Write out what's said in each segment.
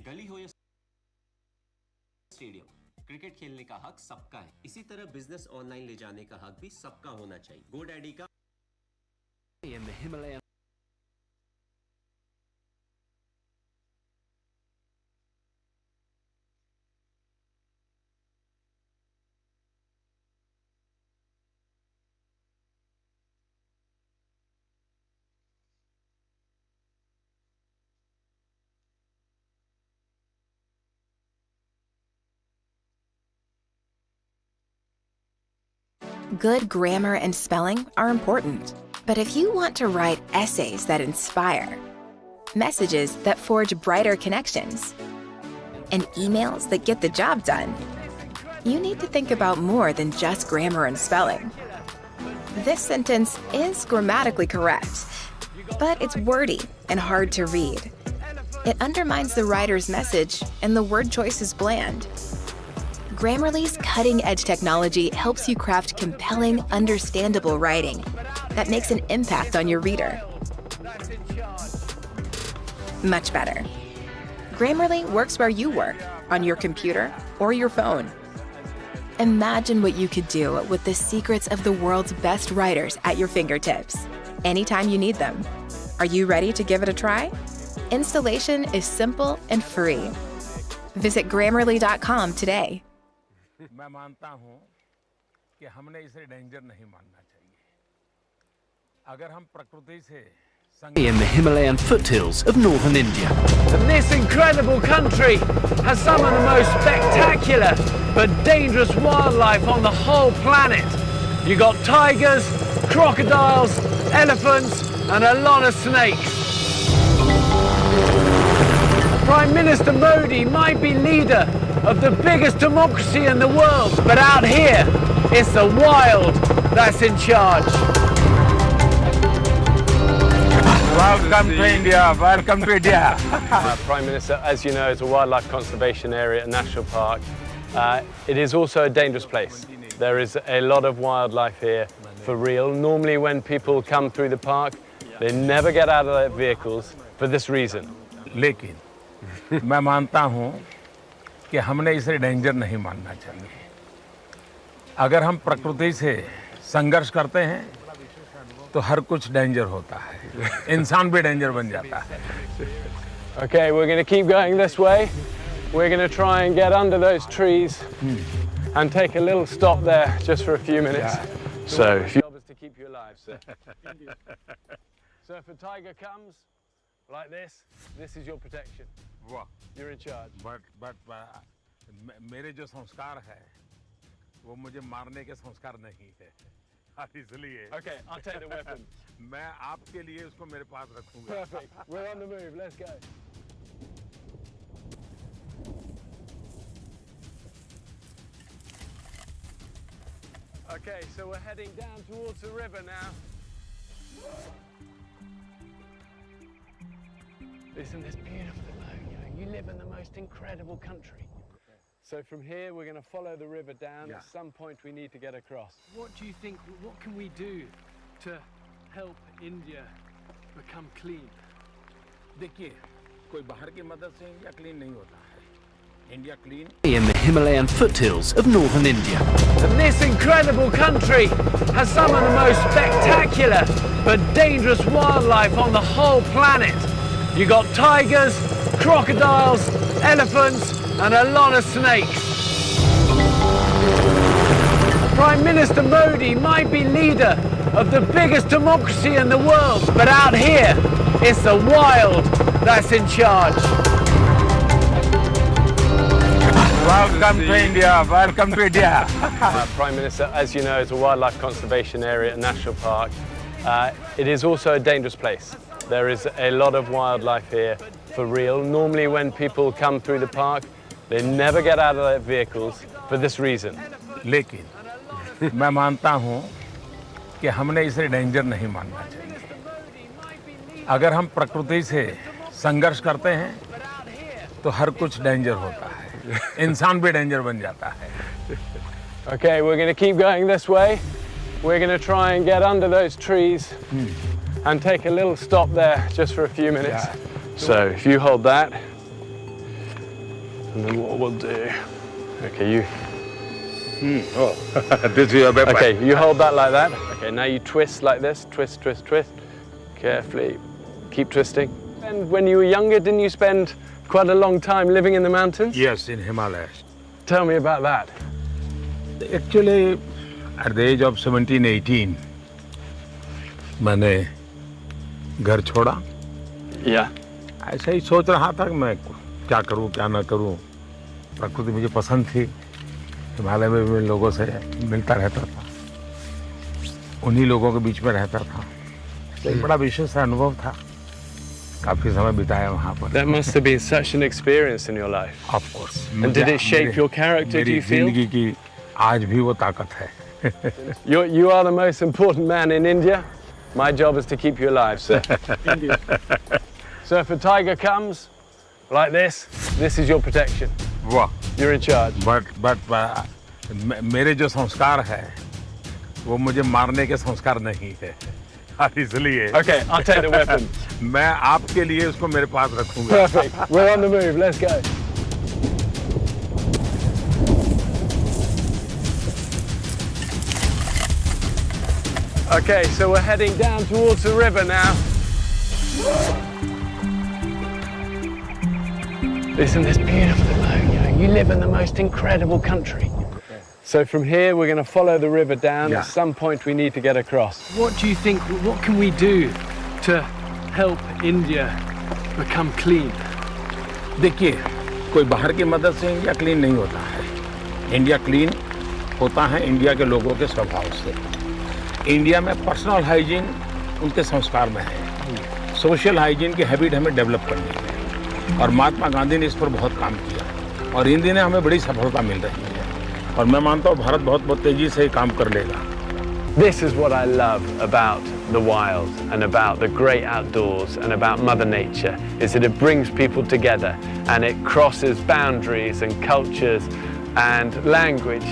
गली हो या स्टेडियम, क्रिकेट खेलने का हक सबका है। इसी तरह बिजनेस ऑनलाइन ले जाने का हक भी सबका होना चाहिए। GoDaddy का in the Himalayan Good grammar and spelling are important. But if you want to write essays that inspire, messages that forge brighter connections, and emails that get the job done, you need to think about more than just grammar and spelling. This sentence is grammatically correct, but it's wordy and hard to read. It undermines the writer's message, and the word choice is bland. Grammarly's cutting-edge technology helps you craft compelling, understandable writing that makes an impact on your reader. Much better. Grammarly works where you work, on your computer or your phone. Imagine what you could do with the secrets of the world's best writers at your fingertips, anytime you need them. Are you ready to give it a try? Installation is simple and free. Visit Grammarly.com today. मैं मानता हूं कि हमने इसे danger नहीं मानना चाहिए। अगर हम प्रकृति से in the Himalayan foothills of northern India. And this incredible country has some of the most spectacular but dangerous wildlife on the whole planet. You got tigers, crocodiles, elephants, and a lot of snakes. Prime Minister Modi might be leader of the biggest democracy in the world, but out here, it's the wild that's in charge. Welcome to India. Welcome to India. Prime Minister, as you know, it's a wildlife conservation area, a national park. It is also a dangerous place. There is a lot of wildlife here, for real. Normally when people come through the park, they never get out of their vehicles for this reason. लेकिन मैं मानता हूं कि हमने इसे danger नहीं मानना चाहिए। अगर हम प्रकृति से संघर्ष करते हैं तो हर कुछ डेंजर होता है, इंसान भी डेंजर बन जाता है। Okay, we're going to keep going this way. We're going to try and get under those trees and take a little stop there just for a few minutes. Yeah. So, if your job is to keep you alive, sir. So if a tiger comes like this is your protection. वाह, You're in charge. but मेरे जो संस्कार है वो मुझे मारने के संस्कार नहीं है, इसलिए Okay, I'll take the weapon. मैं आपके लिए उसको मेरे पास रखूंगा। Perfect. We're on the move. Let's go. Okay, so we're heading down towards the river now. Isn't this beautiful? You live in the most incredible country. So from here, we're going to follow the river down. Yeah. At some point, we need to get across. What do you think, what can we do to help India become clean? देखिए, कोई बाहर की मदद से India clean नहीं होता है। India clean In the Himalayan foothills of northern India. And this incredible country has some of the most spectacular but dangerous wildlife on the whole planet. You got tigers, crocodiles, elephants, and a lot of snakes. Prime Minister Modi might be leader of the biggest democracy in the world, but out here, it's the wild that's in charge. Welcome to India. Welcome to India. Prime Minister, as you know, it's a wildlife conservation area, a national park. It is also a dangerous place. There is a lot of wildlife here, for real. Normally when people come through the park, they never get out of their vehicles for this reason. लेकिन मैं मानता हूं कि हमने इसे danger नहीं मानना चाहिए। अगर हम प्रकृति से संघर्ष करते हैं तो हर कुछ डेंजर होता है, इंसान भी डेंजर बन जाता है। Okay, we're going to keep going this way. We're going to try and get under those trees and take a little stop there just for a few minutes. Yeah. So if you hold that, And then what we'll do... Okay, you... Oh, this is your weapon. Okay, you hold that like that. Okay, now you twist like this. Twist, twist, twist. Carefully. Keep twisting. And when you were younger, didn't you spend quite a long time living in the mountains? Yes, in Himalayas. Tell me about that. Actually, at the age of 17, 18, मैंने घर छोड़ा. Yeah. ऐसा ही सोच रहा था कि मैं क्या करूं, क्या ना करूं. प्रकृति मुझे पसंद थी. हिमालय में भी लोगों से मिलता रहता था. उन्हीं लोगों के बीच में रहता था. एक बड़ा विशेष अनुभव था. काफी समय बिताया वहाँ पर. That must have been such an experience in your life. Of course. And did it shape your character, do you feel? मेरी जिंदगी की आज भी वो ताकत है. You are the most important man in India. My job is to keep you alive, sir. So if a tiger comes like this is your protection. वाह. You're in charge. But मेरे जो संस्कार है वो मुझे मारने के संस्कार नहीं है. इसलिए. Okay, I'll take the weapon. मैं आपके लिए उसको मेरे पास रखूंगा. Perfect. We're on the move. Let's go. Okay, so we're heading down towards the river now. Isn't this beautiful though? You live in the most incredible country. So from here, we're going to follow the river down. Yeah. At some point, we need to get across. What do you think, what can we do to help India become clean? देखिए, कोई बाहर की मदद से India clean नहीं होता है. India clean होता है इंडिया के लोगों के स्वभाव से. इंडिया में पर्सनल हाइजीन उनके संस्कार में है. सोशल हाइजीन की हैबिट हमें डेवलप करनी है. और महात्मा गांधी ने इस पर बहुत काम किया. और इन दिनों हमें बड़ी सफलता मिल रही है. और मैं मानता हूँ भारत बहुत तेजी से काम कर लेगा. This is what I love about the wild and about the great outdoors and about Mother Nature, is that it brings people together and it crosses boundaries and cultures and language.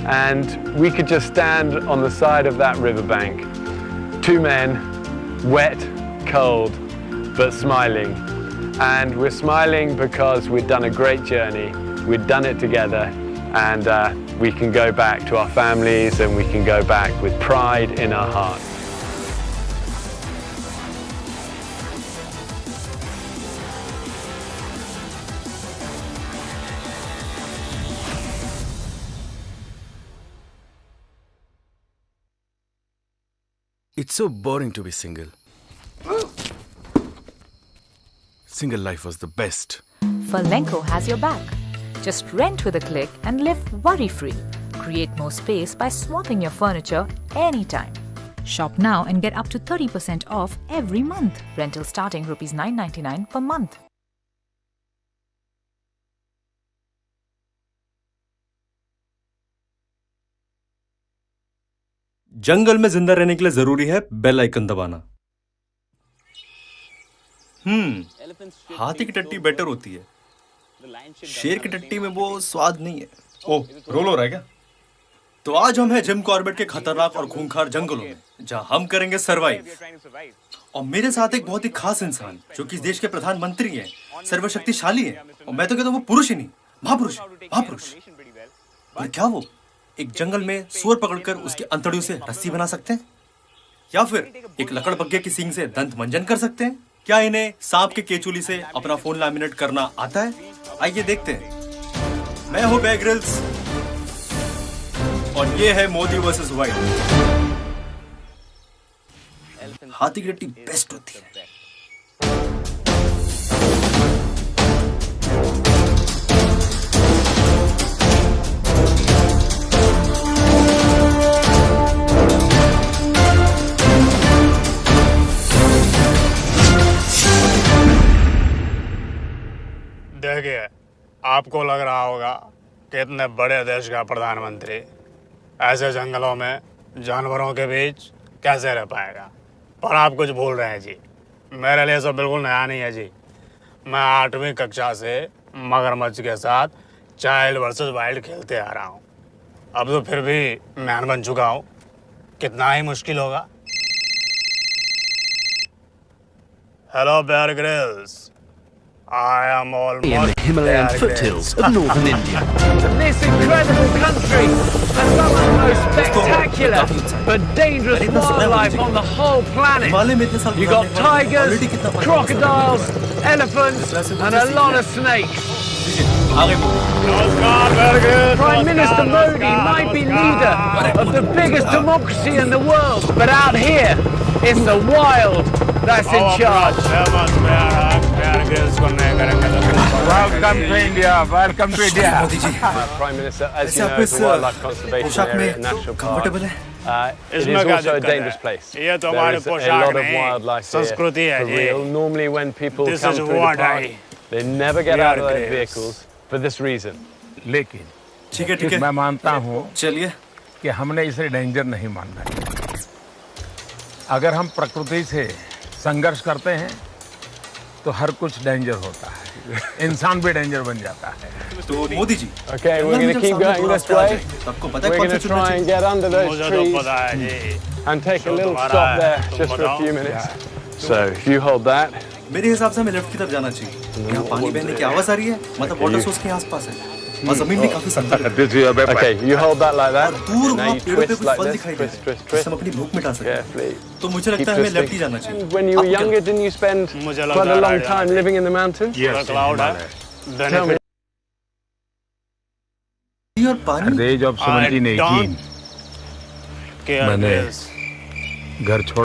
And we could just stand on the side of that riverbank, two men, wet, cold, but smiling. And we're smiling because we've done a great journey, we've done it together, and we can go back to our families and we can go back with pride in our hearts. It's so boring to be single. Single life was the best. Furlenco has your back. Just rent with a click and live worry-free. Create more space by swapping your furniture anytime. Shop now and get up to 30% off every month. Rental starting Rs 999 per month. जंगल में जिंदा रहने के लिए जरूरी है bell icon दबाना. हाथी की टट्टी बेटर होती है. शेर की टट्टी में वो स्वाद नहीं है. ओह, रोल हो रहा है क्या? तो आज हम हैं जिम कॉर्बेट के खतरनाक और खूंखार जंगलों में, जहां हम करेंगे सरवाइव. और मेरे साथ एक बहुत ही खास इंसान जो कि इस देश के प्रधानमंत्री हैं, सर्वशक्तिशाली हैं, और मैं तो कहता हूँ वो पुरुष ही नहीं, महापुरुष, महापुरुष. पर क्या वो एक जंगल में सुअर पकड़कर उसके अंतड़ियों से रस्सी बना सकते हैं? या फिर एक लकड़बग्घे की सींग से दंत मंजन कर सकते हैं? क्या इन्हें सांप के केचुली से अपना फोन लैमिनेट करना आता है? आइए देखते हैं. मैं हूं बेयर ग्रिल्स और ये है मोदी वर्सेस वाइल्ड. हाथी की टट्टी बेस्ट होती है. देखिए, आपको लग रहा होगा कि इतने बड़े देश का प्रधानमंत्री ऐसे जंगलों में जानवरों के बीच कैसे रह पाएगा, पर आप कुछ भूल रहे हैं जी. मेरे लिए सब बिल्कुल नया नहीं है जी. मैं 8वीं कक्षा से मगरमच्छ के साथ चाइल्ड वर्सेस वाइल्ड खेलते आ रहा हूँ. अब तो फिर भी मैन बन चुका हूँ. कितना ही मुश्किल होगा. Hello Bear Grylls, I am almost in the Himalayan there, foothills guys. of northern India. This incredible country has some of the most spectacular but dangerous wildlife on the whole planet. You got tigers, crocodiles, elephants, and a lot of snakes. Prime Minister Modi might be leader of the biggest democracy in the world, but out here, it's the wild that's in charge. Welcome to India. Welcome to India. Prime Minister, as you know, it's a wildlife conservation area, a national park. It is also a dangerous place. There is a lot of wildlife here for real. Normally when people come through the park, they never get out of their vehicles for this reason. लेकिन ठीक है मैं मानता हूँ चलिए कि हमने इसे डेंजर नहीं मानना चाहिए। अगर हम प्रकृति से संघर्ष करते हैं तो हर कुछ डेंजर होता है, इंसान भी डेंजर बन जाता है। तो Modi ji Okay, we're going to keep going this way. We're going to try and get under those trees and take a little stop there just for a few minutes. So if you hold that. मेरे हिसाब से हमें left की तरफ जाना चाहिए। यहाँ पानी बहने की आवाज आ रही है, मतलब वाटर सोर्स के आसपास है और जमीन भी काफी संकर है। Okay, you hold that like that. दूर Now वहाँ you पेड़ों पे twist कुछ like फल this, दिखाई दे twist, रहे twist, हैं, twist. जिससे हम अपनी भूख मिटा सकते हैं। Carefully. तो मुझे लगता है हमें लेफ्ट ही जाना चाहिए। When you were younger, didn't you spend quite a long time living in the mountains? Yes. Cloud है। Tell me. और पानी At the age of 17, 18 मैंने घर छोड़